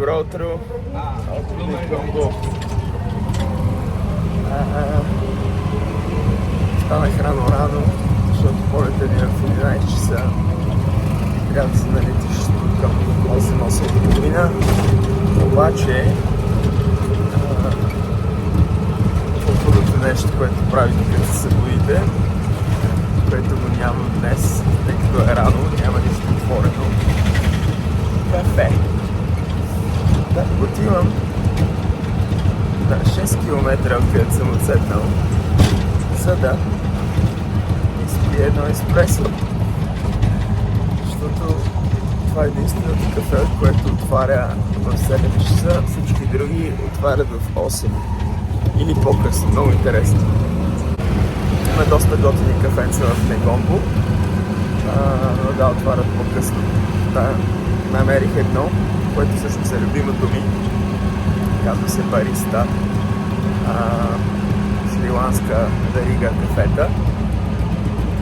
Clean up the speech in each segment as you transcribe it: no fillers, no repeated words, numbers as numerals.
Добро утро. Гонго. Станах рано, защото полета ни е в 11 часа. Трябва да се налетиш към 8:30. Обаче по-хубавото нещо, което правите като се събудите, което го нямам днес, тъй като е рано, няма нищо отворено. Кафе. Да, отивам на 6 км, откъдето съм отседнал, за да изпия едно еспресо. Защото това е единственото кафе, което отваря в 7 часа, всички други отварят в 8 или по-късно. Много интересно. Има доста готини кафенца в Негомбо, но да, отварят по-късно. Да, намерих едно, което всъщност е любимото ми. Казва се Бариста. Шри-ланска верига кафета.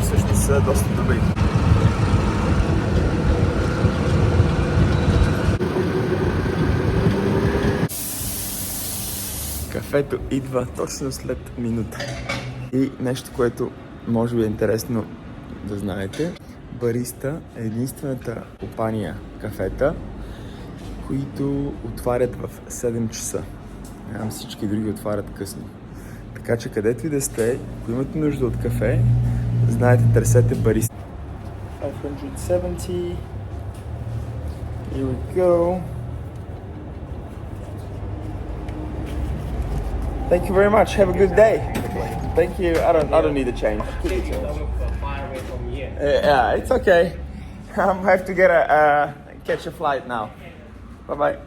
Всъщност са доста добри. Кафето идва точно след минута. И нещо, което може би е интересно да знаете. Бариста е единствената компания кафета, които отварят в 7 часа. Всички други отварят късно. Така че където и да сте, ако имате нужда от кафе, знаете, търсете Бариста. 570. Here we go. Thank you very much. Have a good day. Thank you. I don't need a change. Keep the change. Yeah, it's okay. I have to get catch a flight now. Bye bye.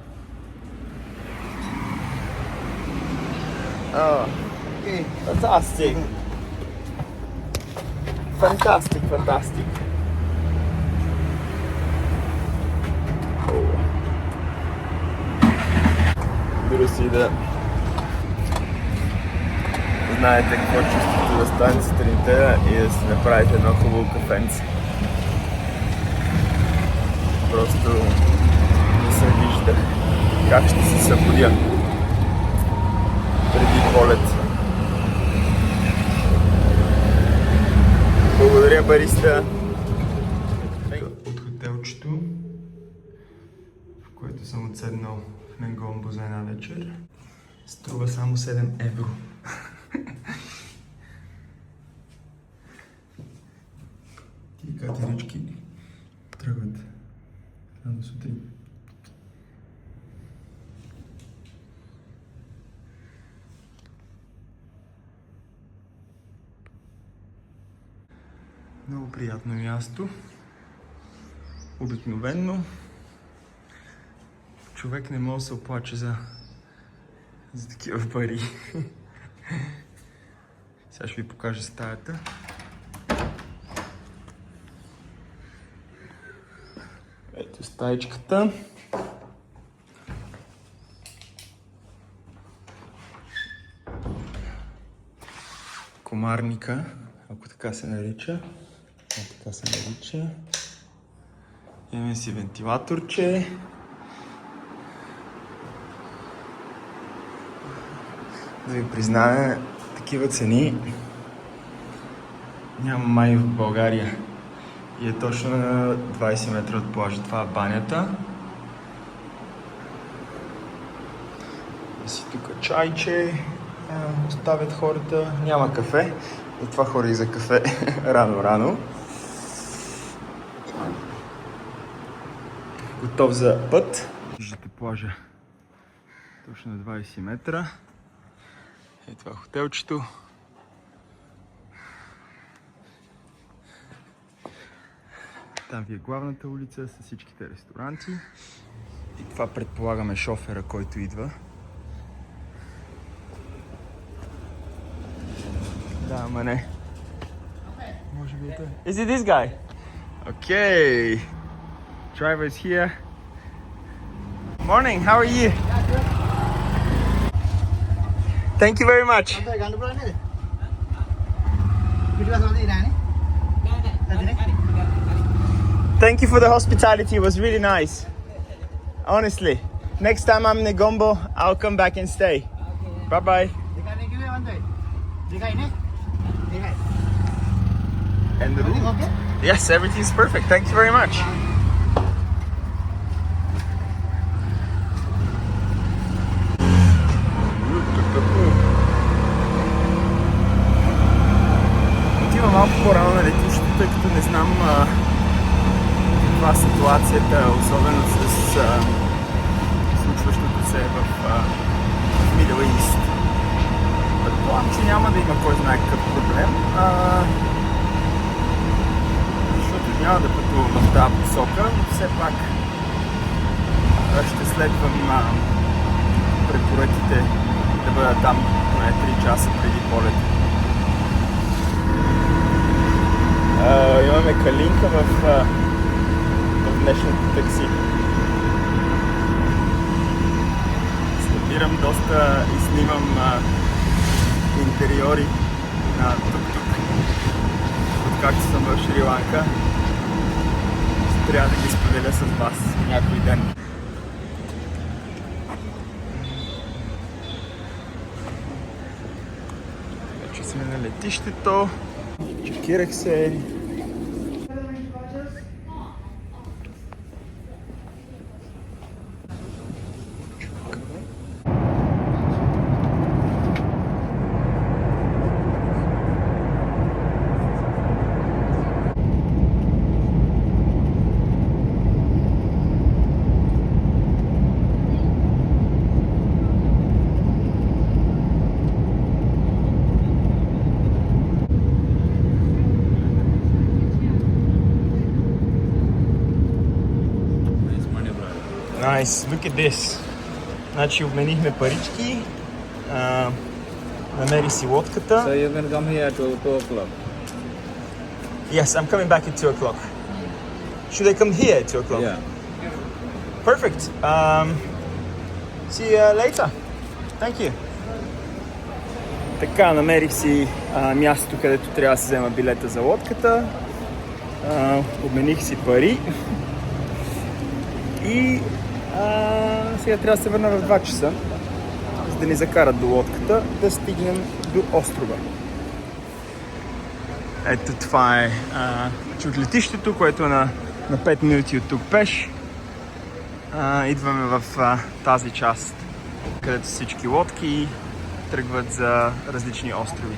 Oh, fantastic. Fantastic. Oh. Good to see that. Знаете какво чувството да станете сутринта и да си направите едно хубаво кафенце. Просто не се вижда как ще се събудя преди полет. Благодаря, Бариста. От хотелчето, в което съм отседнал в Негомбо за една вечер, струва само 7 евро. Тия катерички тръгват рано сутрин. Много приятно място. Обикновенно човек не може да се оплаче за такива пари. Сега ще ви покажа стаята. Ето стаичката. Комарника, ако така се нарича. Имаме си вентилаторче. Да ви призная, такива цени няма май в България. И е точно на 20 метра от плажа. Това е банята. И си тук чайче оставят хората. Няма кафе. И това хора и за кафе рано. Готов за път. Виждате плажа точно на 20 метра. Е това хотелчето. Там ви е главната улица с всичките ресторанти. И това предполагаме шофера, който идва. Да, ама не. Може би е той. Is it this guy? Okay. Driver is here. Morning, how are you? Thank you very much. Thank you for the hospitality. It was really nice. Honestly. Next time I'm in Negombo, I'll come back and stay. Bye bye. And the room? Yes, everything's perfect. Thank you very much. Отивам малко по-рано на летището, тъй като не знам каква ситуацията, особено с случващото се в Middle East. Предполагам, че няма да има кой знае какъв проблем, защото няма да пътувам в тази посока, но все пак ще следвам препоръките да бъда там поне 3 часа преди полет. Имаме калинка в днешното такси. Стъпирам доста и снимам интериори на тук-тук, откакто съм в Шри-Ланка. Трябва да ги споделя с вас някой ден. Вече сме на летището. Чекирах се. Nice, look at this. Значи обменихме парички, намери си лодката. So you can come here to 2 o'clock. Yes, I'm coming back at 2 o'clock. Should I come here at 2 o'clock? Yeah. Perfect. See you later. Thank you. Така, намерих си мястото, където трябва да си взема билета за лодката. Обмених си пари. И сега трябва да се върна в 2 часа, за да ни закарат до лодката, да стигнем до острова. Ето това е от летището, което е на 5 минути от тук пеш. Идваме в тази част, където всички лодки тръгват за различни острови.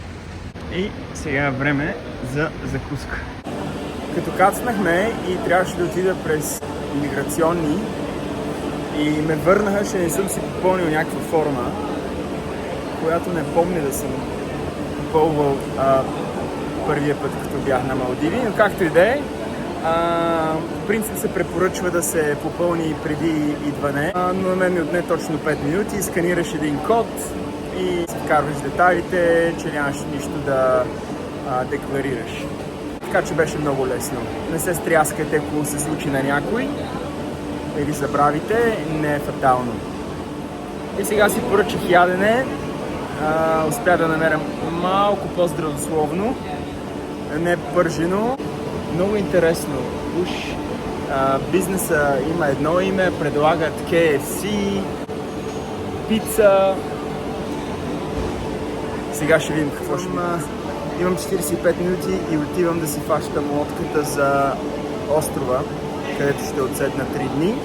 И сега е време за закуска. Като кацнахме и трябваше да отида през имиграционни и ме върнаха, че не съм си попълнил някаква форма, която не помня да съм попълвал първия път, като бях на Малдиви, но както и да е, в принцип се препоръчва да се попълни преди идване, но на мен ми отне точно 5 минути, сканираш един код и си вкарваш детайлите, че нямаш нищо да декларираш. Така че беше много лесно. Не се стряскайте, ако се случи на някой или забравите, не е фатално. И сега си поръчах ядене. Успя да намеря малко по-здравословно, не пържено. Много интересно. Уж бизнеса има едно име, предлагат KFC, пица. Сега ще видим какво ще има. Имам 45 минути и отивам да си фащам лодката за острова, където ще отседна 3 дни,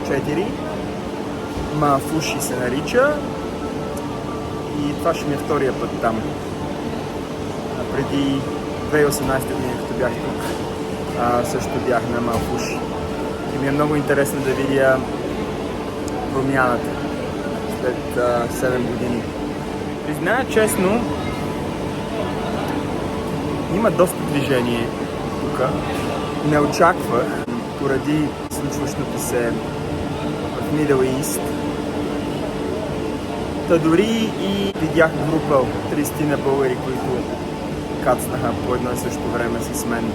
4. Мафуши се нарича. И това ще ми е втория път там. Преди 2018 година, като бях тук, също бях на Мафуши. И ми е много интересно да видя промяната след 7 години. Призная честно, има доста движение тук. Не очаквах, поради случващото се в Middle East. Та дори и видях група от 30 на българи, които кацнаха по едно и също време с мен.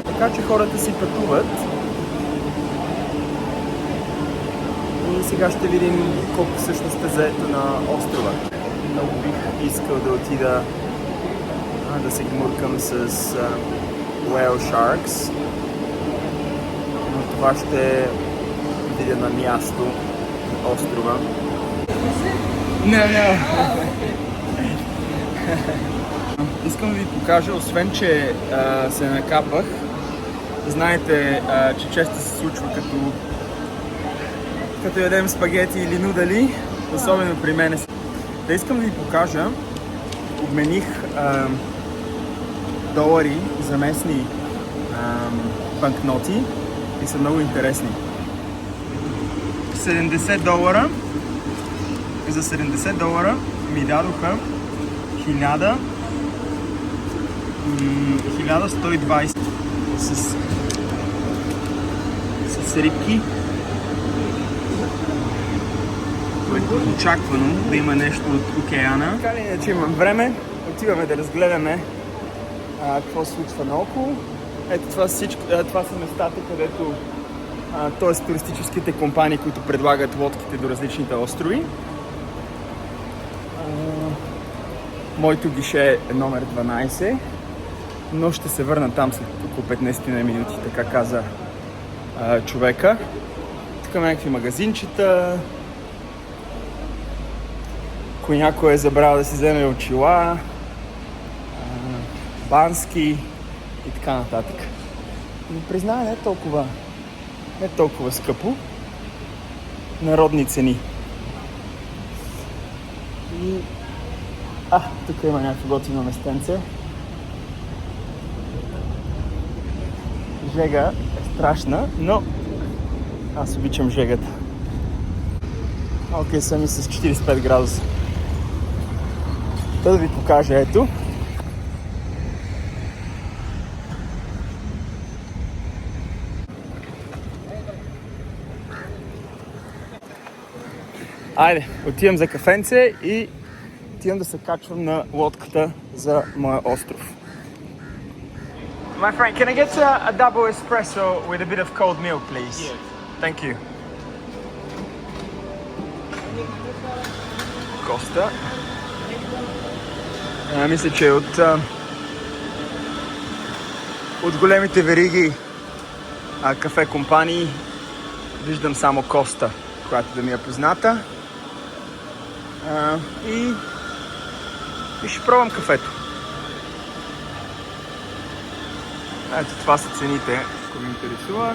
Така че хората си пътуват. И сега ще видим колко всъщност е заето на острова. Много бих искал да отида да се гмуркам с Whale Sharks. Но това ще видя на място, острова. Не. Искам да ви покажа, освен че се накапах, знаете, че често се случва като ядем спагети или нудали, особено при мене. Да искам да ви покажа, обмених долари за местни банкноти и са много интересни. 70 долара. За 70 долара ми дадоха 1120 с рибки. Очаквано да има нещо от океана. Така ли иначе имам време, отиваме да разгледаме какво се случва наоколо. Ето това са местата, където т.е. туристическите компании, които предлагат лодките до различните острови. Моето гише е номер 12, но ще се върна там след около 15 минути, така каза човека. Тук има някакви магазинчета. Ако някой е забрал да си вземе очила, бански и така нататък. Но признава, не е толкова скъпо. Народни цени. И тук има някакво готино местенце. Жега е страшна, но аз обичам жегата. Окей, съм и с 45 градуса. Да ви покажа, ето. Айде, отивам за кафенце и отивам да се качвам на лодката за моя остров. My friend, can I get a double espresso with a bit of cold milk, please? Yes. Thank you. Коста. Мисля, че от големите вериги кафе компании виждам само Коста, която да ми е позната. И ще пробвам кафето. Ето това са цените, ако ви интересува.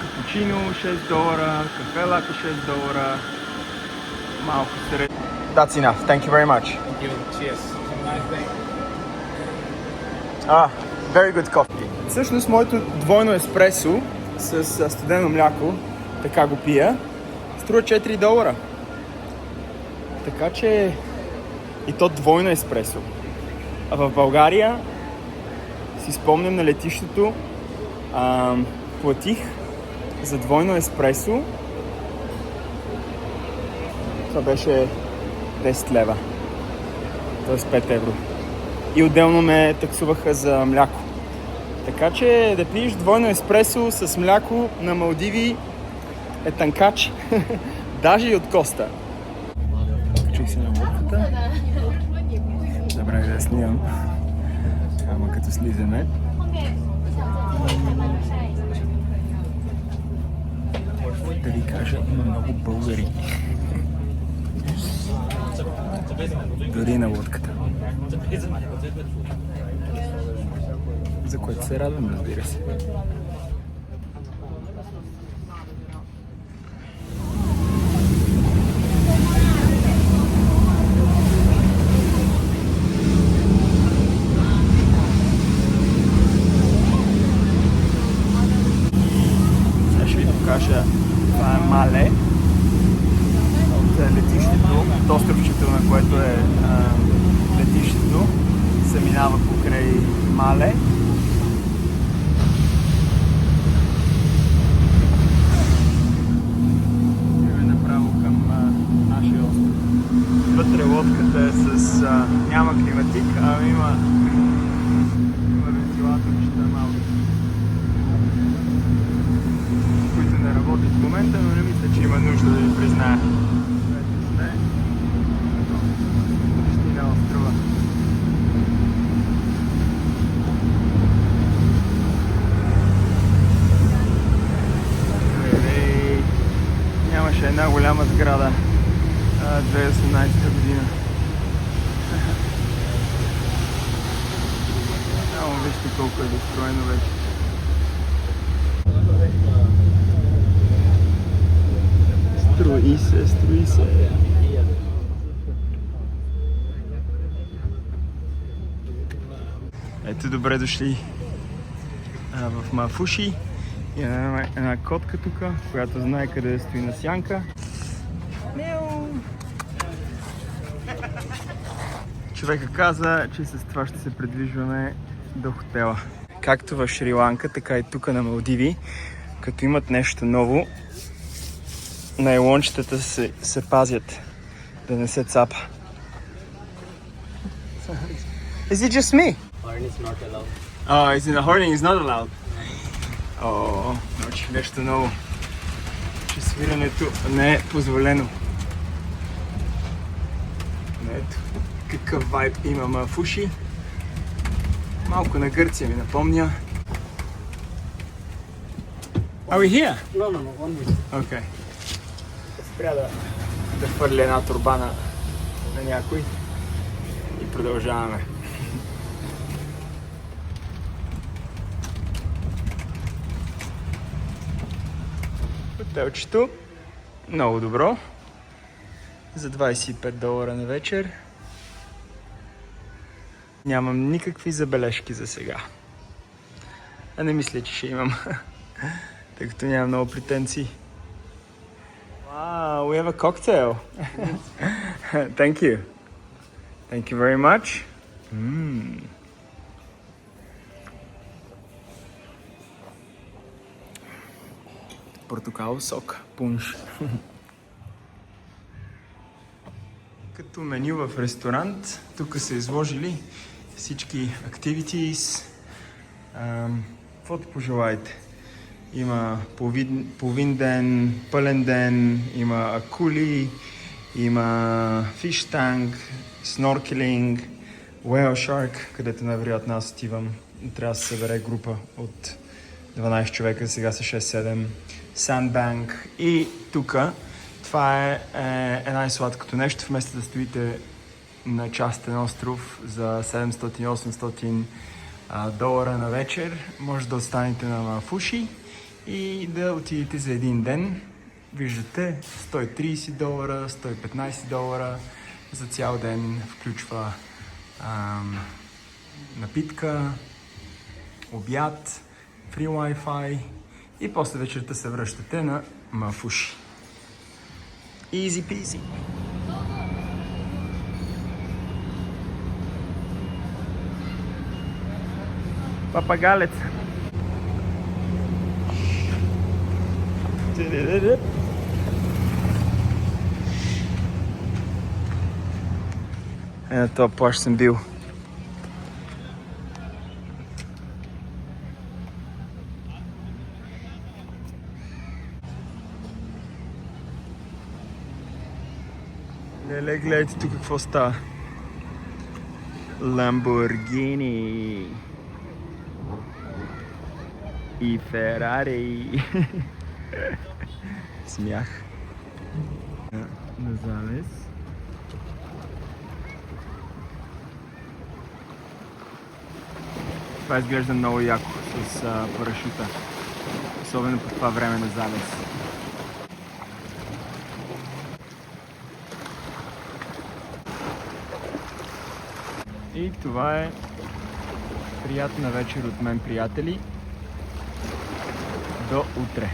Капучино 6 долара, кафе лате 6 долара, малко сред. That's enough. Thank you very much. Thank you. Cheers. Have a nice day. Very good coffee. Всъщност моето двойно еспресо с студено мляко, така го пия, струва 4 долара. Така че и то двойно еспресо. А в България си спомням на летището, платих за двойно еспресо. Това беше 10 лева. Т.е. 5 евро. И отделно ме таксуваха за мляко. Така че да пиеш двойно еспресо с мляко на Малдиви е танкач. Даже и от Коста. Качих се на лодката. Забравих да я снимам. Ама като слизаме. Да ви кажа, има много българи. Дори на лодката. За което се радвам, разбира се. Това е Мале от летището, островчето, на което е летището, се минава покрай Мале. Идваме направо към нашия остров. Вътре лодката е с няма климатик, а има вентилаторчета малко, не работи в момента, но не мисля, че има нужда да ви призная. Ето сме. Почти на острова. Нямаше Една голяма сграда. 2018 година. Само вижте колко е достроено вече. Строи се. Ето, добре дошли в Мафуши. И една котка тук, която знае къде да стои на сянка. Мяу! Човека каза, че с това ще се придвижваме до хотела. Както в Шри-Ланка, така и тук на Малдиви, като имат нещо ново, найлончетата се пазят да не се цапа. Is it just me? Horn is not allowed. Oh, horning is not allowed. О, научих нещо ново. Че свирането не е позволено. Но ето, какъв вайб има Мафуши. Малко на Гърция ми напомня. Are we here? No, one minute. Окей. Спря да хвърля една турбана на някой и продължаваме. Хотелчето много добро. За $25 на вечер. Нямам никакви забележки за сега. А не мисля, че ще имам. Тъй като нямам много претенции. Wow, we have a cocktail. Thank you. Thank you very much. Портокалов сок, пунш. Като меню в ресторант, тук са изложили всички activities. Каквото пожелаете. Има половин ден, пълен ден, има акули, има fish tank, snorkeling, whale shark, където най-вероятно аз отивам. Трябва да се събере група от 12 човека, сега са 6-7. Sandbank и тук това е най-сладкото нещо. Вместо да стоите на частен остров за $700-800 на вечер, може да останете на Мафуши и да отидете за един ден. Виждате, $130, $115 за цял ден. Включва напитка, обяд, free Wi-Fi и после вечерта се връщате на Мафуши. Easy peasy. Папагалец. На този плаж съм бил. Леле, гледайте тук какво става. Ламборгини и Ферари. Смях. На залез. Това изглежда много яко с парашута. Особено по това време на залез. И това е приятна вечер от мен, приятели. До утре!